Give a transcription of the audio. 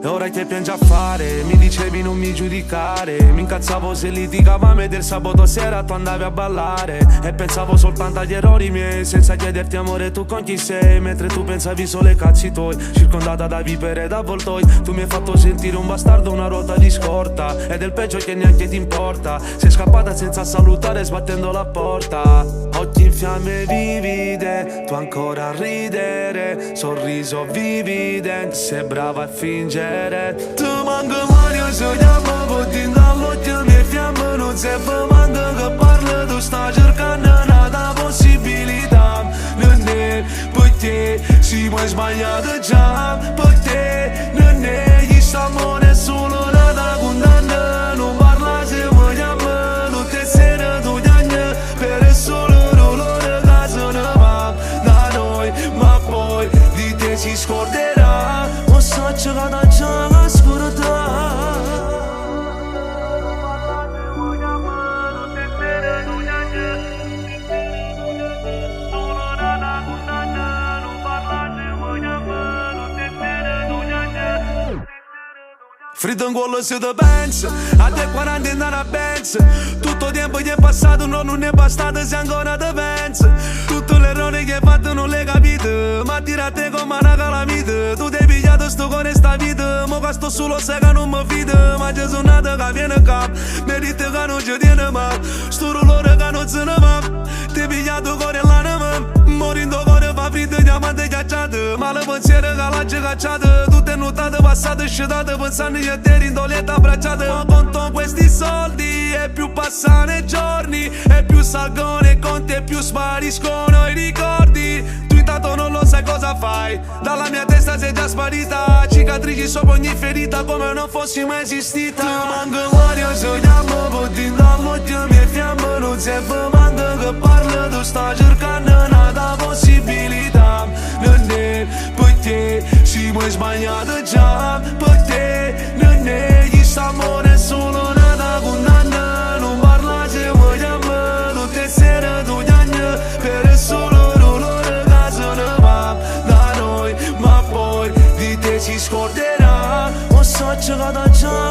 E ora che piangi a fare, mi dicevi non mi giudicare. Mi incazzavo se litigavamo e del sabato sera tu andavi a ballare. E pensavo soltanto agli errori miei, senza chiederti amore tu con chi sei. Mentre tu pensavi solo ai cazzi tuoi, circondata da vipere e da avvoltoi. Tu mi hai fatto sentire un bastardo, una ruota di scorta. Ed è il peggio che neanche ti importa. Sei scappata senza salutare sbattendo la porta. Occhi in fiamme vivide, tu ancora a ridere. Sorriso vividente, sei brava a fingere. Tu manca mani, io sogniamo putin dall'occhio mie fiamme. Non sei fumando che parla, tu stai cercando una possibilità. Non è per te, si puoi sbagliare già. Per te non è, gli amore è solo una condanna. Non parla se vogliamo, non ti sera tu gagna. Per solo l'olore che se ne va da noi. Ma poi di te si scorderà. O so che da già la scorderà. Fritto in culo se te pensi, a te 40 in una Benz. Tutto tempo che è passato non è bastato se ancora te pensi. Tutto l'errore che hai fatto non l'hai capito, ma tira a te come una calamita. Tu ti hai pigliato sto con sta vita, mo che sto solo se che non mi fido. Ma c'è suonato che viene a capo, merito che non ci tiene mai. Sto dolore che non se ne va, ti hai pigliato cuore all'anima. Morindo cuore fa finta diamante ghiacciato, ma le pensieri che l'hai cacciato. Tutte notate passate scetate pensando che te rindoletta abbracciate. Ma conto questi soldi e più passano i giorni, e più salgono i conti e più spariscono i ricordi. Tu intanto non lo sai cosa fai, dalla mia testa sei già sparita. Cicatrici sopra ogni ferita come non fossi mai esistita. Tu manca l'aria, sogniamo putin dall'occhio mie fiamme. Non sei fumando che parla, tu stai cercando una possibilità. Non è per te, si puoi sbagliare già. Per te non è, gli amore è solo una condanna. Non parla se vogliamo, tutte sere tu gagna. Per solo l'olore che se ne va da noi. Ma poi di te si scorderà. O so che da già